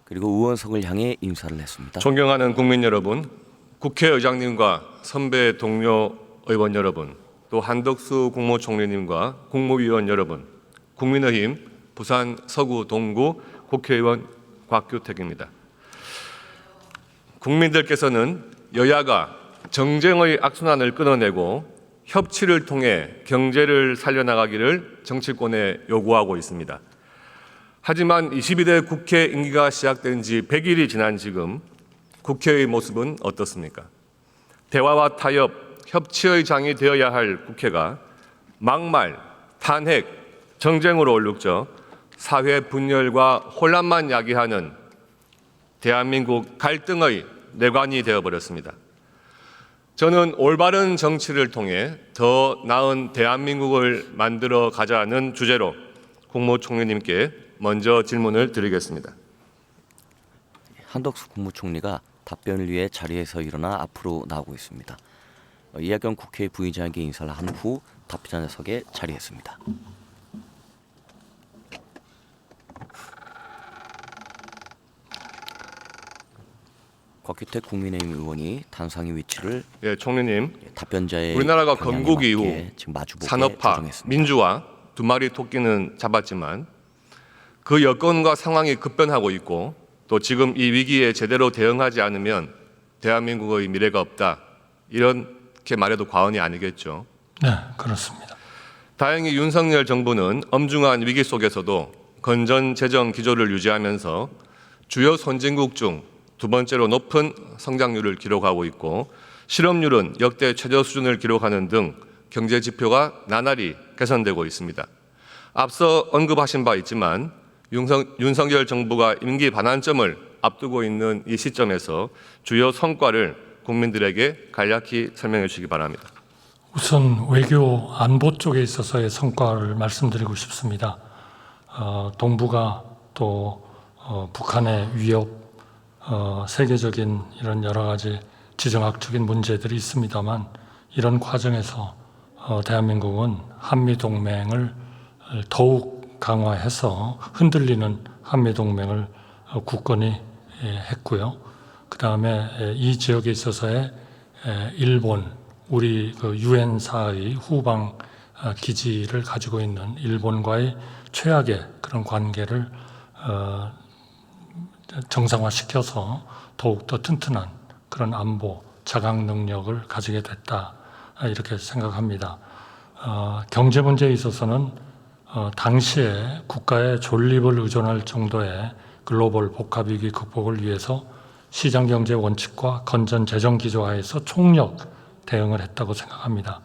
그리고 의원석을 향해 인사를 했습니다. 존경하는 국민 여러분, 국회의장님과 선배 동료 의원 여러분, 또 한덕수 국무총리님과 국무위원 여러분, 국민의힘 부산 서구 동구 국회의원 곽규택입니다. 국민들께서는 여야가 정쟁의 악순환을 끊어내고 협치를 통해 경제를 살려나가기를 정치권에 요구하고 있습니다. 하지만 22대 국회 임기가 시작된 지 100일이 지난 지금 국회의 모습은 어떻습니까? 대화와 타협, 협치의 장이 되어야 할 국회가 막말, 탄핵, 정쟁으로 얼룩져 사회 분열과 혼란만 야기하는 대한민국 갈등의 내관이 되어버렸습니다. 저는 올바른 정치를 통해 더 나은 대한민국을 만들어 가자는 주제로 국무총리님께 먼저 질문을 드리겠습니다. 한덕수 국무총리가 답변을 위해 자리에서 일어나 앞으로 나오고 있습니다. 이낙연 국회 부의장에게 인사를 한 후 답변석에 자리했습니다. 곽규택 국민의힘 의원이 단상의 위치를 총리님, 답변자의 우리나라가 건국 이후 지금 마주보게 산업화, 조정했습니다. 민주화 두 마리 토끼는 잡았지만 그 여건과 상황이 급변하고 있고 또 지금 이 위기에 제대로 대응하지 않으면 대한민국의 미래가 없다. 이렇게 말해도 과언이 아니겠죠. 네, 그렇습니다. 다행히 윤석열 정부는 엄중한 위기 속에서도 건전 재정 기조를 유지하면서 주요 선진국 중 두 번째로 높은 성장률을 기록하고 있고 실업률은 역대 최저 수준을 기록하는 등 경제 지표가 나날이 개선되고 있습니다. 앞서 언급하신 바 있지만 윤석열 정부가 임기 반환점을 앞두고 있는 이 시점에서 주요 성과를 국민들에게 간략히 설명해 주시기 바랍니다. 우선 외교 안보 쪽에 있어서의 성과를 말씀드리고 싶습니다. 동북아 또 북한의 위협, 세계적인 이런 여러 가지 지정학적인 문제들이 있습니다만 이런 과정에서 대한민국은 한미동맹을 더욱 강화해서 흔들리는 한미동맹을 굳건히 했고요. 그 다음에 이 지역에 있어서의 일본, 우리 그 유엔사의 후방 기지를 가지고 있는 일본과의 최악의 그런 관계를 정상화시켜서 더욱더 튼튼한 그런 안보, 자각 능력을 가지게 됐다. 이렇게 생각합니다. 경제 문제에 있어서는 당시에 국가의 존립을 의존할 정도의 글로벌 복합위기 극복을 위해서 시장경제 원칙과 건전 재정 기조하에서 총력 대응을 했다고 생각합니다.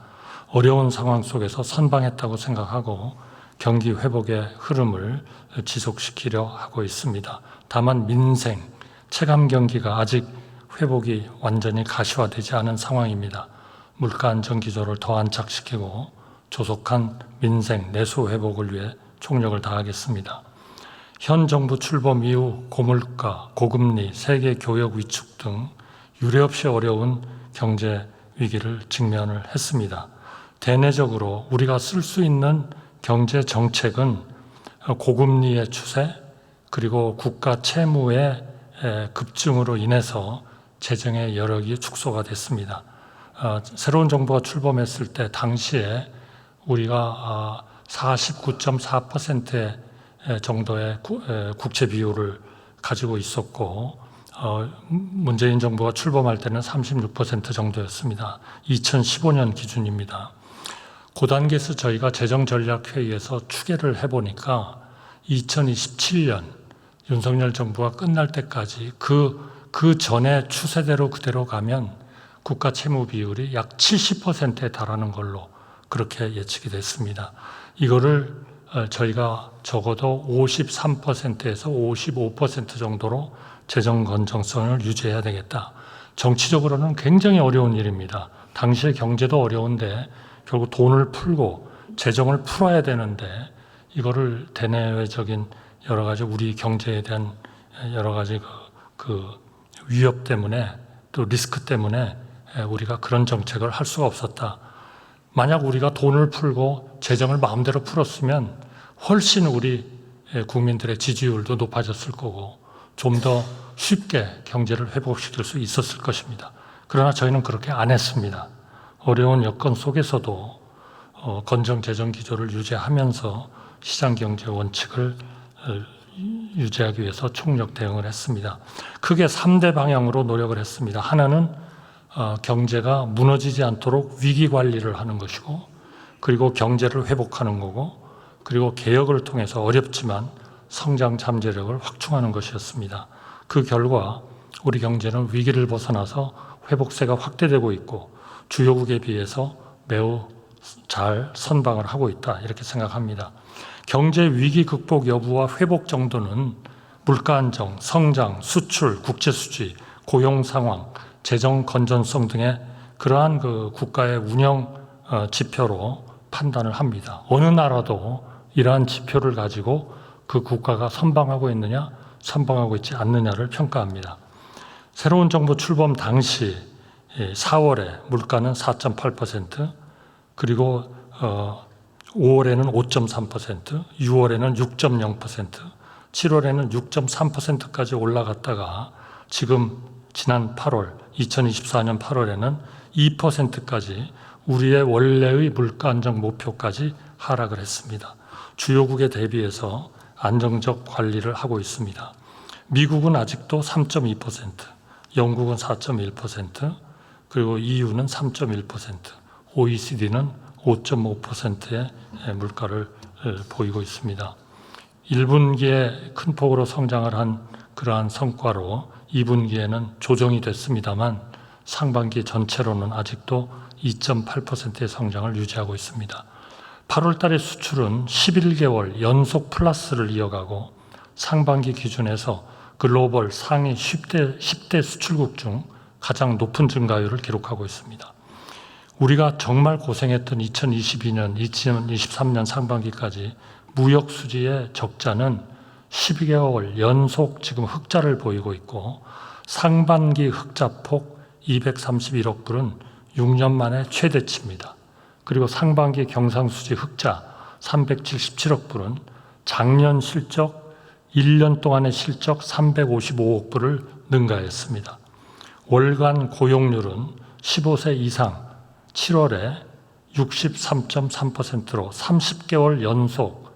어려운 상황 속에서 선방했다고 생각하고 경기 회복의 흐름을 지속시키려 하고 있습니다. 다만 민생, 체감 경기가 아직 회복이 완전히 가시화되지 않은 상황입니다. 물가 안정 기조를 더 안착시키고 조속한 민생, 내수 회복을 위해 총력을 다하겠습니다. 현 정부 출범 이후 고물가, 고금리, 세계 교역 위축 등 유례없이 어려운 경제 위기를 직면을 했습니다. 대내적으로 우리가 쓸 수 있는 경제 정책은 고금리의 추세 그리고 국가 채무의 급증으로 인해서 재정의 여력이 축소가 됐습니다. 새로운 정부가 출범했을 때 당시에 우리가 49.4% 정도의 국채 비율을 가지고 있었고 문재인 정부가 출범할 때는 36% 정도였습니다. 2015년 기준입니다. 그 단계에서 저희가 재정전략회의에서 추계를 해보니까 2027년 윤석열 정부가 끝날 때까지 그 전에 추세대로 그대로 가면 국가 채무 비율이 약 70%에 달하는 걸로 그렇게 예측이 됐습니다. 이거를 저희가 적어도 53%에서 55% 정도로 재정 건전성을 유지해야 되겠다. 정치적으로는 굉장히 어려운 일입니다. 당시의 경제도 어려운데 결국 돈을 풀고 재정을 풀어야 되는데 이거를 대내외적인 여러 가지 우리 경제에 대한 여러 가지 그 위협 때문에 또 리스크 때문에 우리가 그런 정책을 할 수가 없었다. 만약 우리가 돈을 풀고 재정을 마음대로 풀었으면 훨씬 우리 국민들의 지지율도 높아졌을 거고 좀 더 쉽게 경제를 회복시킬 수 있었을 것입니다. 그러나 저희는 그렇게 안 했습니다. 어려운 여건 속에서도 건전 재정 기조를 유지하면서 시장 경제 원칙을 유지하기 위해서 총력 대응을 했습니다. 크게 3대 방향으로 노력을 했습니다. 하나는 경제가 무너지지 않도록 위기 관리를 하는 것이고, 그리고 경제를 회복하는 거고, 그리고 개혁을 통해서 어렵지만 성장 잠재력을 확충하는 것이었습니다. 그 결과 우리 경제는 위기를 벗어나서 회복세가 확대되고 있고 주요국에 비해서 매우 잘 선방을 하고 있다, 이렇게 생각합니다. 경제 위기 극복 여부와 회복 정도는 물가 안정, 성장, 수출, 국제 수지, 고용 상황, 재정 건전성 등의 그러한 국가의 운영 지표로 판단을 합니다. 어느 나라도 이러한 지표를 가지고 그 국가가 선방하고 있느냐, 선방하고 있지 않느냐를 평가합니다. 새로운 정부 출범 당시 4월에 물가는 4.8%, 그리고 5월에는 5.3%, 6월에는 6.0%, 7월에는 6.3%까지 올라갔다가 지난 8월, 2024년 8월에는 2%까지 우리의 원래의 물가 안정 목표까지 하락을 했습니다. 주요국에 대비해서 안정적 관리를 하고 있습니다. 미국은 아직도 3.2%, 영국은 4.1%, 그리고 EU는 3.1%, OECD는 5.5%의 물가를 보이고 있습니다. 1분기에 큰 폭으로 성장을 한 그러한 성과로 2분기에는 조정이 됐습니다만 상반기 전체로는 아직도 2.8%의 성장을 유지하고 있습니다. 8월 달의 수출은 11개월 연속 플러스를 이어가고 상반기 기준에서 글로벌 상위 10대 수출국 중 가장 높은 증가율을 기록하고 있습니다. 우리가 정말 고생했던 2022년, 2023년 상반기까지 무역 수지의 적자는 12개월 연속 지금 흑자를 보이고 있고, 상반기 흑자폭 231억 불은 6년 만에 최대치입니다. 그리고 상반기 경상수지 흑자 377억 불은 작년 실적 1년 동안의 실적 355억 불을 능가했습니다. 월간 고용률은 15세 이상 7월에 63.3%로 30개월 연속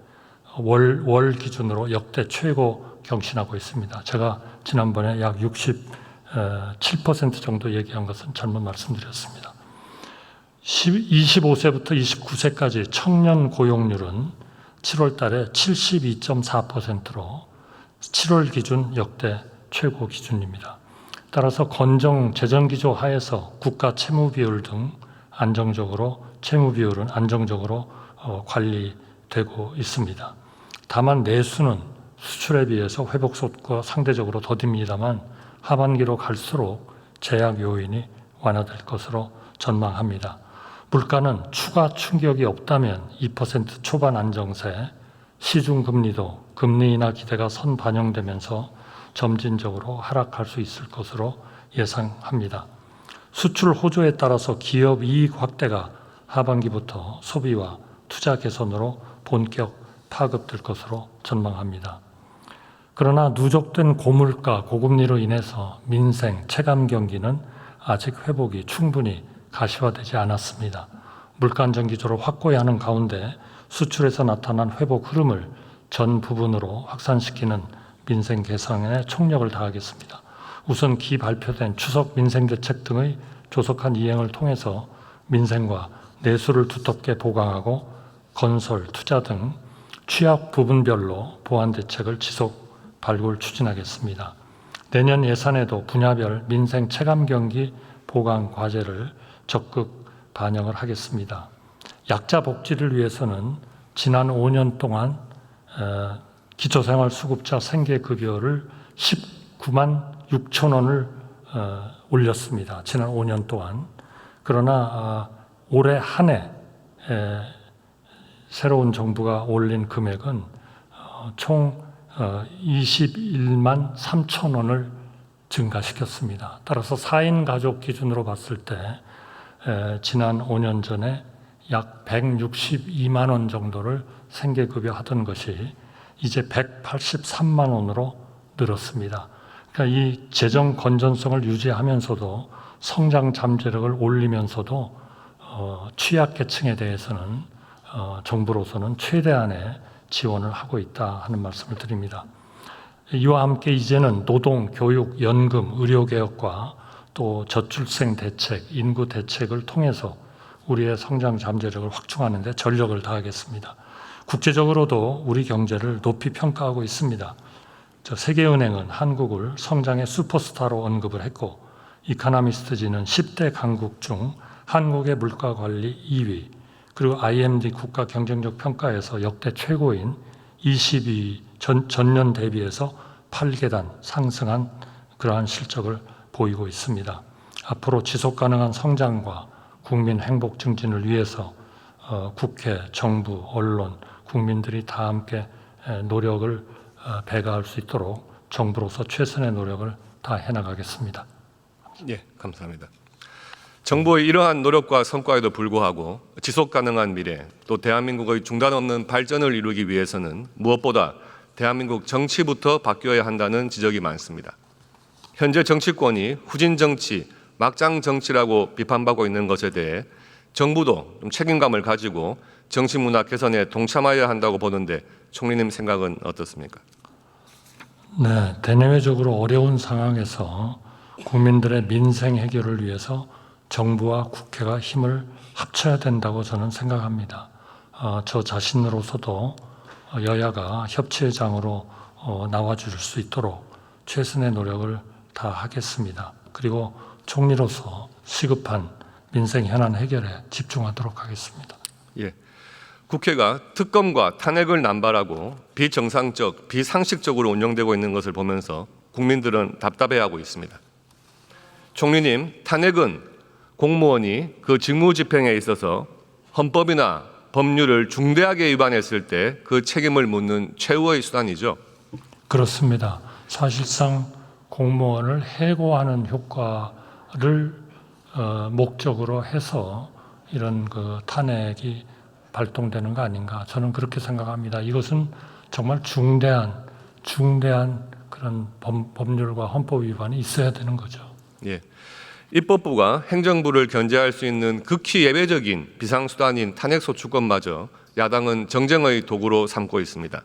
월 기준으로 역대 최고 경신하고 있습니다. 제가 지난번에 약 67% 정도 얘기한 것은 잘못 말씀드렸습니다. 25세부터 29세까지 청년 고용률은 7월 달에 72.4%로 7월 기준 역대 최고 기준입니다. 따라서 건정 재정 기조 하에서 국가 채무 비율 등 채무 비율은 안정적으로 관리되고 있습니다. 다만 내수는 수출에 비해서 회복 속도가 상대적으로 더딥니다만 하반기로 갈수록 제약 요인이 완화될 것으로 전망합니다. 물가는 추가 충격이 없다면 2% 초반 안정세, 시중금리도 금리 인하 기대가 선반영되면서 점진적으로 하락할 수 있을 것으로 예상합니다. 수출 호조에 따라서 기업 이익 확대가 하반기부터 소비와 투자 개선으로 본격 파급될 것으로 전망합니다. 그러나 누적된 고물가, 고금리로 인해서 민생, 체감 경기는 아직 회복이 충분히 가시화되지 않았습니다. 물가 안정 기조를 확고히 하는 가운데 수출에서 나타난 회복 흐름을 전 부분으로 확산시키는 민생 개선에 총력을 다하겠습니다. 우선 발표된 추석 민생대책 등의 조속한 이행을 통해서 민생과 내수를 두텁게 보강하고 건설, 투자 등 취약 부분별로 보완 대책을 지속 발굴 추진하겠습니다. 내년 예산에도 분야별 민생 체감 경기 보강 과제를 적극 반영을 하겠습니다. 약자 복지를 위해서는 지난 5년 동안 기초생활수급자 생계급여를 19만 6천 원을 올렸습니다. 지난 5년 동안. 그러나 올해 한 해 새로운 정부가 올린 금액은 총 21만 3천 원을 증가시켰습니다. 따라서 4인 가족 기준으로 봤을 때 지난 5년 전에 약 162만 원 정도를 생계급여 하던 것이 이제 183만 원으로 늘었습니다. 그러니까 이 재정 건전성을 유지하면서도 성장 잠재력을 올리면서도 취약계층에 대해서는 정부로서는 최대한의 지원을 하고 있다 하는 말씀을 드립니다. 이와 함께 이제는 노동, 교육, 연금, 의료개혁과 또 저출생 대책, 인구 대책을 통해서 우리의 성장 잠재력을 확충하는 데 전력을 다하겠습니다. 국제적으로도 우리 경제를 높이 평가하고 있습니다. 세계은행은 한국을 성장의 슈퍼스타로 언급을 했고, 이카노미스트지는 10대 강국 중 한국의 물가 관리 2위, 그리고 IMD 국가 경쟁력 평가에서 역대 최고인 22위, 전년 대비해서 8계단 상승한 그러한 실적을 보이고 있습니다. 앞으로 지속 가능한 성장과 국민 행복 증진을 위해서 국회, 정부, 언론, 국민들이 다 함께 노력을 배가할 수 있도록 정부로서 최선의 노력을 다 해나가겠습니다. 예, 감사합니다. 정부의 이러한 노력과 성과에도 불구하고 지속 가능한 미래, 또 대한민국의 중단 없는 발전을 이루기 위해서는 무엇보다 대한민국 정치부터 바뀌어야 한다는 지적이 많습니다. 현재 정치권이 후진 정치, 막장 정치라고 비판받고 있는 것에 대해 정부도 좀 책임감을 가지고 정치 문화 개선에 동참해야 한다고 보는데 총리님 생각은 어떻습니까? 네, 대내외적으로 어려운 상황에서 국민들의 민생 해결을 위해서 정부와 국회가 힘을 합쳐야 된다고 저는 생각합니다. 저 자신으로서도 여야가 협치의 장으로 나와줄 수 있도록 최선의 노력을 다 하겠습니다. 그리고 총리로서 시급한 민생 현안 해결에 집중하도록 하겠습니다. 예. 국회가 특검과 탄핵을 남발하고 비정상적, 비상식적으로 운영되고 있는 것을 보면서 국민들은 답답해하고 있습니다. 총리님, 탄핵은 공무원이 그 직무 집행에 있어서 헌법이나 법률을 중대하게 위반했을 때 그 책임을 묻는 최후의 수단이죠. 그렇습니다. 사실상 공무원을 해고하는 효과를 목적으로 해서 이런 그 탄핵이 발동되는 거 아닌가, 저는 그렇게 생각합니다. 이것은 정말 중대한 그런 법률과 헌법 위반이 있어야 되는 거죠. 예. 입법부가 행정부를 견제할 수 있는 극히 예외적인 비상수단인 탄핵소추권마저 야당은 정쟁의 도구로 삼고 있습니다.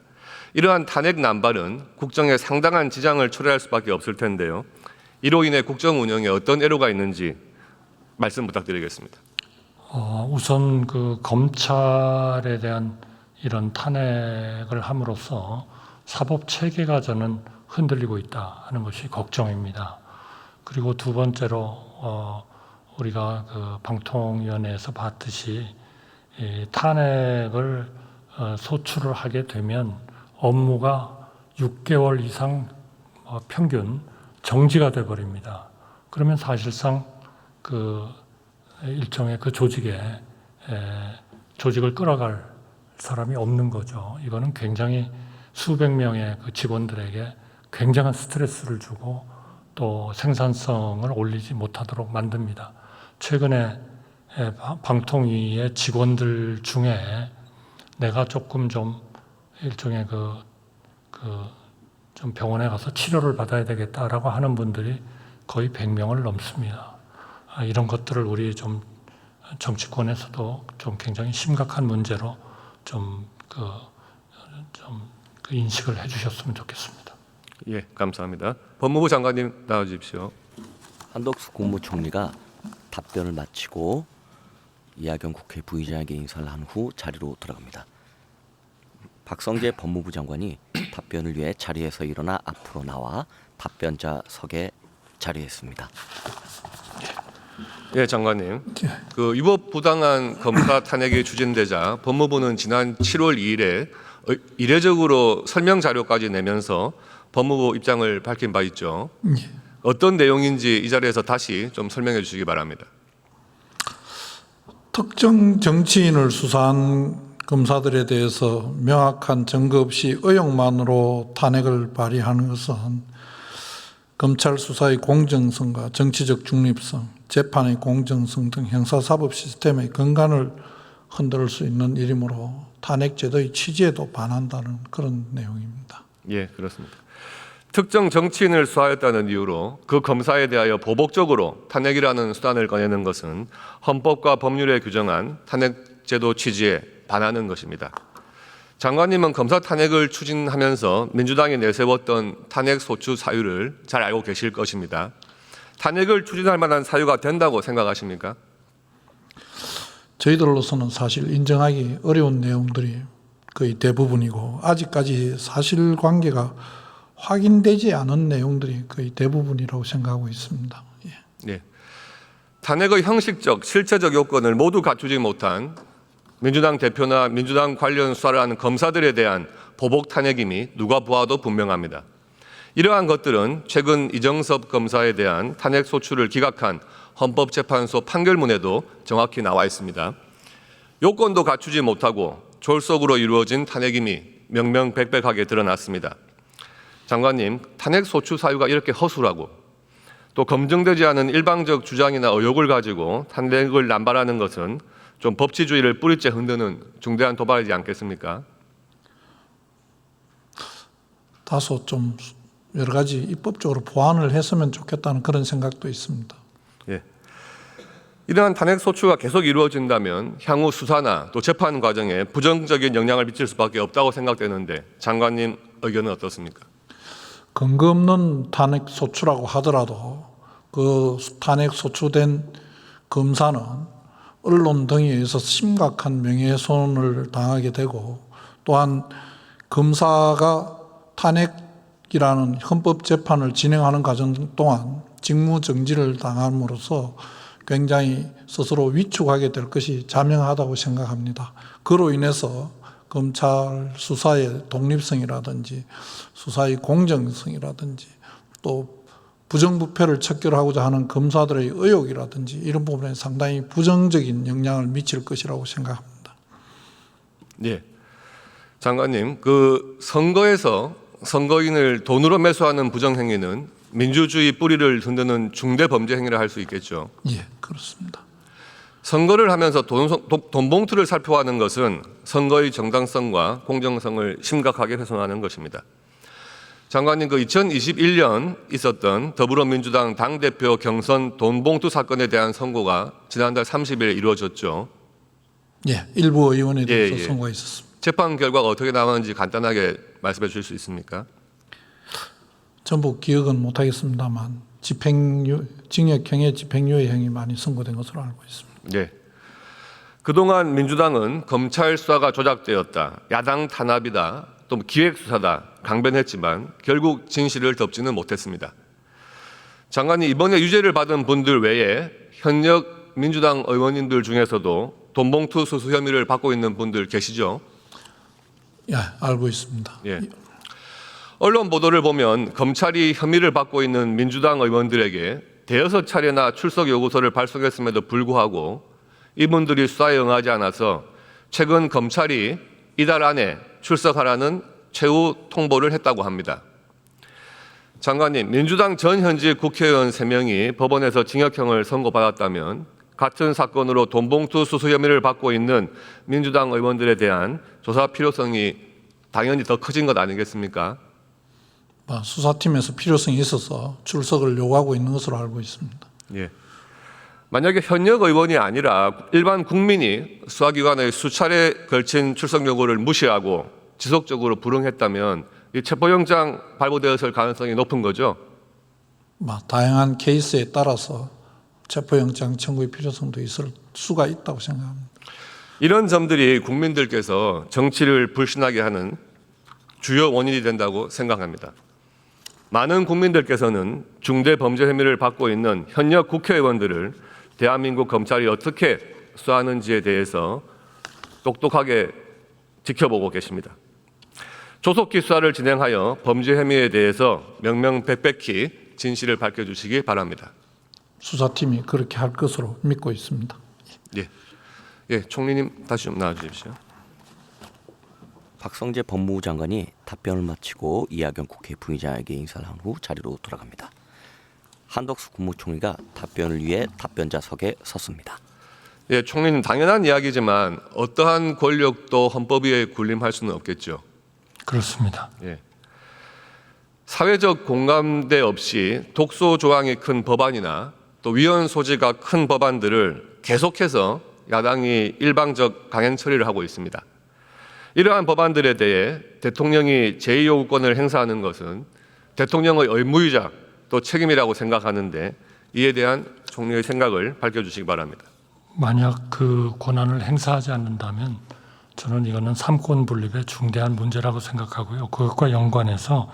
이러한 탄핵 남발은 국정에 상당한 지장을 초래할 수밖에 없을 텐데요. 이로 인해 국정 운영에 어떤 애로가 있는지 말씀 부탁드리겠습니다. 우선 그 검찰에 대한 이런 탄핵을 함으로써 사법 체계가 저는 흔들리고 있다 하는 것이 걱정입니다. 그리고 두 번째로 우리가 그 방통위원회에서 봤듯이 이 탄핵을 소추를 하게 되면 업무가 6개월 이상 평균 정지가 돼 버립니다. 그러면 사실상 그 일종의 그 조직을 끌어갈 사람이 없는 거죠. 이거는 굉장히 수백 명의 그 직원들에게 굉장한 스트레스를 주고 또 생산성을 올리지 못하도록 만듭니다. 최근에 방통위의 직원들 중에 내가 조금 좀 일종의 좀 병원에 가서 치료를 받아야 되겠다라고 하는 분들이 거의 100명을 넘습니다. 이런 것들을 우리 좀 정치권에서도 좀 굉장히 심각한 문제로 좀 인식을 해주셨으면 좋겠습니다. 예, 감사합니다. 법무부 장관님 나와주십시오. 한덕수 국무총리가 답변을 마치고 이하경 국회 부의장에게 인사를 한 후 자리로 들어갑니다. 박성재 법무부 장관이 답변을 위해 자리에서 일어나 앞으로 나와 답변자석에 자리했습니다. 예, 장관님. 그 위법 부당한 검사 탄핵이 추진되자 법무부는 지난 7월 2일에 이례적으로 설명 자료까지 내면서 법무부 입장을 밝힌 바 있죠. 예. 어떤 내용인지 이 자리에서 다시 좀 설명해 주시기 바랍니다. 특정 정치인을 수사한 검사들에 대해서 명확한 증거 없이 의혹만으로 탄핵을 발의하는 것은 검찰 수사의 공정성과 정치적 중립성, 재판의 공정성 등 형사사법 시스템의根幹을 흔들 수 있는 일이므로 탄핵제도의 취지에도 반한다는 그런 내용입니다. 예, 그렇습니다. 특정 정치인을 수사했다는 이유로 그 검사에 대하여 보복적으로 탄핵이라는 수단을 꺼내는 것은 헌법과 법률에 규정한 탄핵제도 취지에 반하는 것입니다. 장관님은 검사 탄핵을 추진하면서 민주당이 내세웠던 탄핵 소추 사유를 잘 알고 계실 것입니다. 탄핵을 추진할 만한 사유가 된다고 생각하십니까? 저희들로서는 사실 인정하기 어려운 내용들이 거의 대부분이고 아직까지 사실관계가 확인되지 않은 내용들이 거의 대부분이라고 생각하고 있습니다. 예. 예. 탄핵의 형식적, 실체적 요건을 모두 갖추지 못한 민주당 대표나 민주당 관련 수사를 하는 검사들에 대한 보복 탄핵임이 누가 보아도 분명합니다. 이러한 것들은 최근 이정섭 검사에 대한 탄핵 소추를 기각한 헌법재판소 판결문에도 정확히 나와 있습니다. 요건도 갖추지 못하고 졸속으로 이루어진 탄핵임이 명명백백하게 드러났습니다. 장관님, 탄핵 소추 사유가 이렇게 허술하고 또 검증되지 않은 일방적 주장이나 의혹을 가지고 탄핵을 남발하는 것은 좀 법치주의를 뿌리째 흔드는 중대한 도발이지 않겠습니까? 다소 좀 여러 가지 입법적으로 보완을 했으면 좋겠다는 그런 생각도 있습니다. 예. 이러한 탄핵 소추가 계속 이루어진다면 향후 수사나 또 재판 과정에 부정적인 영향을 미칠 수밖에 없다고 생각되는데 장관님 의견은 어떻습니까? 근거 없는 탄핵 소추라고 하더라도 그 탄핵 소추된 검사는 언론 등에 의해서 심각한 명예훼손을 당하게 되고 또한 검사가 탄핵이라는 헌법재판을 진행하는 과정 동안 직무정지를 당함으로써 굉장히 스스로 위축하게 될 것이 자명하다고 생각합니다. 그로 인해서 검찰 수사의 독립성이라든지 수사의 공정성이라든지 또 부정부패를 척결하고자 하는 검사들의 의욕이라든지 이런 부분에 상당히 부정적인 영향을 미칠 것이라고 생각합니다. 예. 장관님, 그 선거에서 선거인을 돈으로 매수하는 부정행위는 민주주의 뿌리를 흔드는 중대 범죄 행위를 할 수 있겠죠. 예, 그렇습니다. 선거를 하면서 돈 봉투를 살펴하는 것은 선거의 정당성과 공정성을 심각하게 훼손하는 것입니다. 장관님, 그 2021년 있었던 더불어민주당 당대표 경선 돈 봉투 사건에 대한 선고가 지난달 30일 이루어졌죠. 예, 일부 의원에 대해서 예. 선고가 있었습니다. 재판 결과가 어떻게 나왔는지 간단하게 말씀해 주실 수 있습니까? 전부 기억은 못하겠습니다만 징역형의 집행유예형이 많이 선고된 것으로 알고 있습니다. 네. 그동안 민주당은 검찰 수사가 조작되었다, 야당 탄압이다, 또 기획수사다 강변했지만 결국 진실을 덮지는 못했습니다. 장관님, 이번에 유죄를 받은 분들 외에 현역 민주당 의원님들 중에서도 돈봉투 수수 혐의를 받고 있는 분들 계시죠? 예, 알고 있습니다. 예. 언론 보도를 보면 검찰이 혐의를 받고 있는 민주당 의원들에게 대여섯 차례나 출석 요구서를 발송했음에도 불구하고 이분들이 수사에 응하지 않아서 최근 검찰이 이달 안에 출석하라는 최후 통보를 했다고 합니다. 장관님, 민주당 전 현직 국회의원 3명이 법원에서 징역형을 선고받았다면 같은 사건으로 돈봉투 수수 혐의를 받고 있는 민주당 의원들에 대한 조사 필요성이 당연히 더 커진 것 아니겠습니까? 수사팀에서 필요성이 있어서 출석을 요구하고 있는 것으로 알고 있습니다. 예. 만약에 현역 의원이 아니라 일반 국민이 수사기관의 수차례 걸친 출석 요구를 무시하고 지속적으로 불응했다면 이 체포영장 발부되었을 가능성이 높은 거죠? 다양한 케이스에 따라서 체포영장 청구의 필요성도 있을 수가 있다고 생각합니다. 이런 점들이 국민들께서 정치를 불신하게 하는 주요 원인이 된다고 생각합니다. 많은 국민들께서는 중대 범죄 혐의를 받고 있는 현역 국회의원들을 대한민국 검찰이 어떻게 수사하는지에 대해서 똑똑하게 지켜보고 계십니다. 조속히 수사를 진행하여 범죄 혐의에 대해서 명명백백히 진실을 밝혀주시기 바랍니다. 수사팀이 그렇게 할 것으로 믿고 있습니다. 예, 총리님 다시 좀 나와주십시오. 박성재 법무부 장관이 답변을 마치고 이낙연 국회 부의장에게 인사를 한 후 자리로 돌아갑니다. 한덕수 국무총리가 답변을 위해 답변자석에 섰습니다. 예, 총리님, 당연한 이야기지만 어떠한 권력도 헌법 위에 군림할 수는 없겠죠. 그렇습니다. 예. 사회적 공감대 없이 독소 조항이 큰 법안이나 또 위헌 소지가 큰 법안들을 계속해서 야당이 일방적 강행 처리를 하고 있습니다. 이러한 법안들에 대해 대통령이 제2요구권을 행사하는 것은 대통령의 의무이자 또 책임이라고 생각하는데 이에 대한 총리의 생각을 밝혀주시기 바랍니다. 만약 그 권한을 행사하지 않는다면 저는 이거는 삼권 분립의 중대한 문제라고 생각하고요. 그것과 연관해서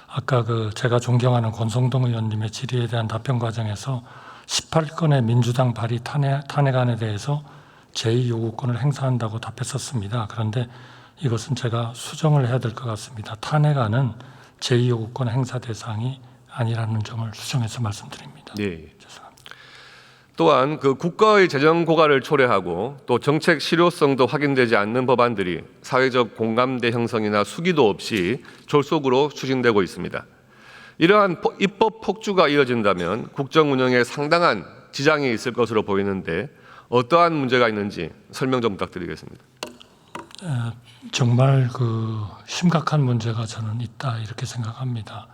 아까 제가 존경하는 권성동 의원님의 질의에 대한 답변 과정에서 18건의 민주당 발의 탄핵안에 대해서 제2요구권을 행사한다고 답했었습니다. 그런데 이것은 제가 수정을 해야 될 것 같습니다. 탄핵안은 제2요구권 행사 대상이 아니라는 점을 수정해서 말씀드립니다. 네. 죄송합니다. 또한 그 국가의 재정 고갈을 초래하고 또 정책 실효성도 확인되지 않는 법안들이 사회적 공감대 형성이나 수기도 없이 졸속으로 추진되고 있습니다. 이러한 입법 폭주가 이어진다면 국정 운영에 상당한 지장이 있을 것으로 보이는데 어떠한 문제가 있는지 설명 좀 부탁드리겠습니다. 정말 심각한 문제가 저는 있다 이렇게 생각합니다.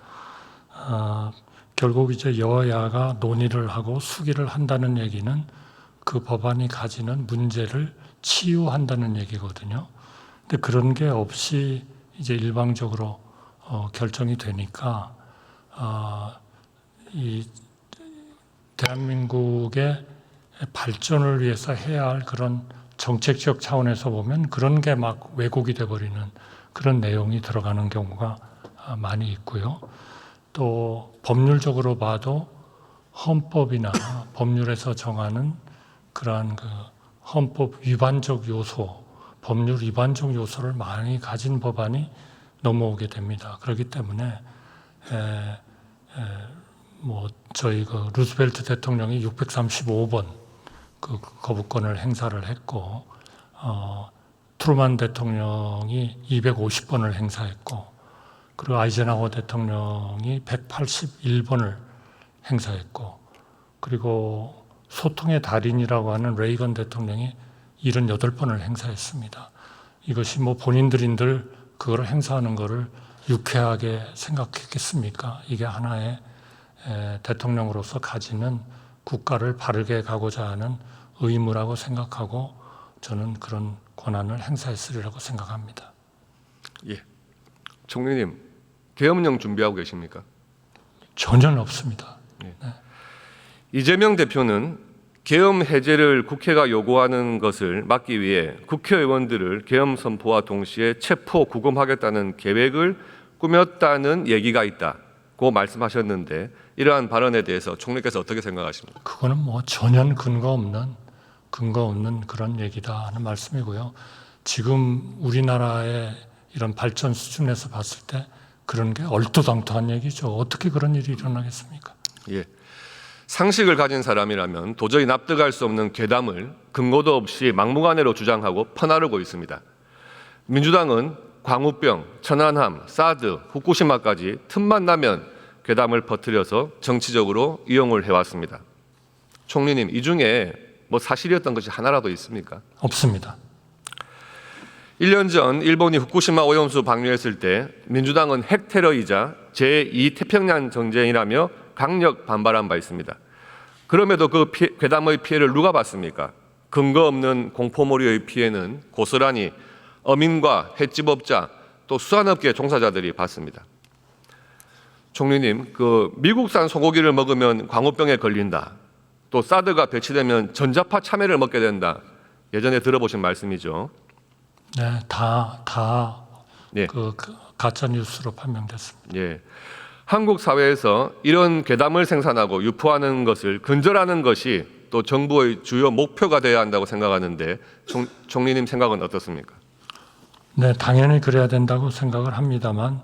결국 이제 여야가 논의를 하고 수기를 한다는 얘기는 그 법안이 가지는 문제를 치유한다는 얘기거든요. 근데 그런 게 없이 이제 일방적으로 결정이 되니까 이 대한민국의 발전을 위해서 해야 할 그런 정책적 차원에서 보면 그런 게 막 왜곡이 돼버리는 그런 내용이 들어가는 경우가 많이 있고요. 또 법률적으로 봐도 헌법이나 법률에서 정하는 그러한 헌법 위반적 요소, 법률 위반적 요소를 많이 가진 법안이 넘어오게 됩니다. 그렇기 때문에 저희 루즈벨트 대통령이 635번 거부권을 행사를 했고 트루만 대통령이 250번을 행사했고 그리고 아이젠하워 대통령이 181번을 행사했고 그리고 소통의 달인이라고 하는 레이건 대통령이 78번을 행사했습니다. 이것이 본인들인들 그걸 행사하는 것을 유쾌하게 생각했겠습니까? 이게 하나의 대통령으로서 가지는 국가를 바르게 가고자 하는 의무라고 생각하고 저는 그런 권한을 행사했으리라고 생각합니다. 예, 총리님 계엄령 준비하고 계십니까? 전혀 없습니다. 네. 이재명 대표는 계엄 해제를 국회가 요구하는 것을 막기 위해 국회의원들을 계엄 선포와 동시에 체포 구금하겠다는 계획을 꾸몄다는 얘기가 있다고 말씀하셨는데 이러한 발언에 대해서 총리께서 어떻게 생각하십니까? 그거는 전혀 근거 없는 그런 얘기다 하는 말씀이고요. 지금 우리나라의 이런 발전 수준에서 봤을 때 그런 게 얼토당토한 얘기죠. 어떻게 그런 일이 일어나겠습니까? 예. 상식을 가진 사람이라면 도저히 납득할 수 없는 괴담을 근거도 없이 막무가내로 주장하고 퍼나르고 있습니다. 민주당은 광우병, 천안함, 사드, 후쿠시마까지 틈만 나면 괴담을 퍼뜨려서 정치적으로 이용을 해왔습니다. 총리님, 이 중에 사실이었던 것이 하나라도 있습니까? 없습니다. 1년 전 일본이 후쿠시마 오염수 방류했을 때 민주당은 핵테러이자 제2태평양 전쟁이라며 강력 반발한 바 있습니다. 그럼에도 그 괴담의 피해를 누가 받습니까? 근거 없는 공포몰이의 피해는 고스란히 어민과 횟집업자 또 수산업계 종사자들이 받습니다. 총리님, 미국산 소고기를 먹으면 광우병에 걸린다. 또 사드가 배치되면 전자파 참외를 먹게 된다. 예전에 들어보신 말씀이죠. 네, 다 예. 가짜 뉴스로 판명됐습니다. 예. 한국 사회에서 이런 괴담을 생산하고 유포하는 것을 근절하는 것이 또 정부의 주요 목표가 되어야 한다고 생각하는데 총리님 생각은 어떻습니까? 네, 당연히 그래야 된다고 생각을 합니다만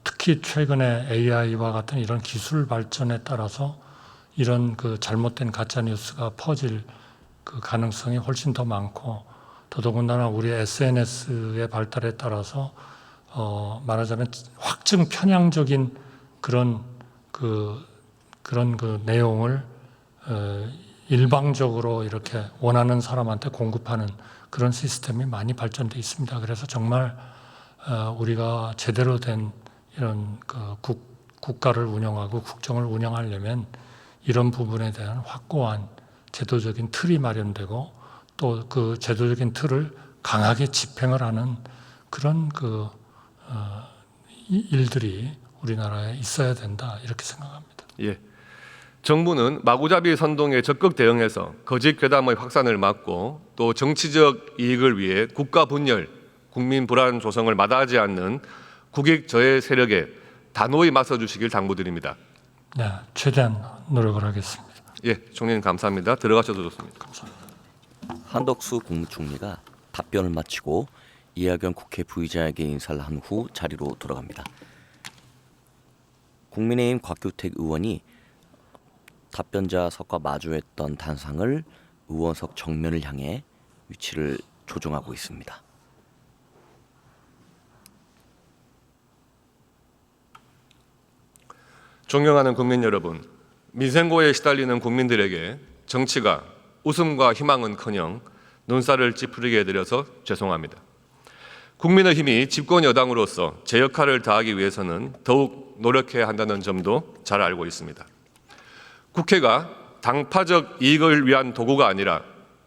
특히 최근에 AI와 같은 이런 기술 발전에 따라서 이런 잘못된 가짜 뉴스가 퍼질 가능성이 훨씬 더 많고 더더군다나 우리 SNS의 발달에 따라서 말하자면 확증 편향적인 그런 내용을 일방적으로 이렇게 원하는 사람한테 공급하는 그런 시스템이 많이 발전돼 있습니다. 그래서 정말 우리가 제대로 된 이런 그 국가를 운영하고 국정을 운영하려면 이런 부분에 대한 확고한 제도적인 틀이 마련되고 또 그 제도적인 틀을 강하게 집행을 하는 그런 일들이 우리나라에 있어야 된다 이렇게 생각합니다. 예. 정부는 마구잡이 선동에 적극 대응해서 거짓 괴담의 확산을 막고 또 정치적 이익을 위해 국가 분열, 국민 불안 조성을 마다하지 않는 국익 저해 세력에 단호히 맞서주시길 당부드립니다. 네, 최대한 노력을 하겠습니다. 예, 총리님 감사합니다. 들어가셔도 좋습니다. 한덕수 국무총리가 답변을 마치고 이낙연 국회 부의장에게 인사를 한 후 자리로 돌아갑니다. 국민의힘 곽규택 의원이 답변자석과 마주했던 단상을 의원석 정면을 향해 위치를 조정하고 있습니다. 존경하는 국민 여러분, 민생고에 시달리는 국민들에게 정치가 웃음과 희망은커녕 눈살을 찌푸리게 해드려서 죄송합니다. 국민의힘이 집권 여당으로서 제 역할을 다하기 위해서는 더욱 노력해야 한다는 점도 잘 알고 있습니다. 국회가 당파적 이익을 위한 도구가 아니라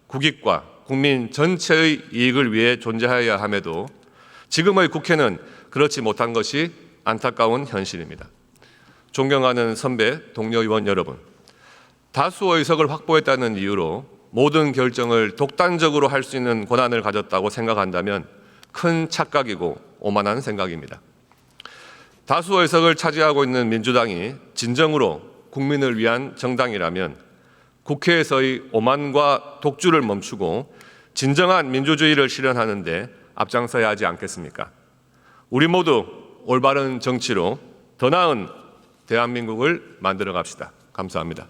국익과 국민 전체의 이익을 위해 존재해야 함에도 지금의 국회는 그렇지 못한 것이 안타까운 현실입니다. 존경하는 선배 동료 의원 여러분, 다수 의석을 확보했다는 이유로 모든 결정을 독단적으로 할 수 있는 권한을 가졌다고 생각한다면 큰 착각이고 오만한 생각입니다. 다수 의석을 차지하고 있는 민주당이 진정으로 국민을 위한 정당이라면 국회에서의 오만과 독주를 멈추고 진정한 민주주의를 실현하는 데 앞장서야 하지 않겠습니까? 우리 모두 올바른 정치로 더 나은 대한민국을 만들어 갑시다. 감사합니다.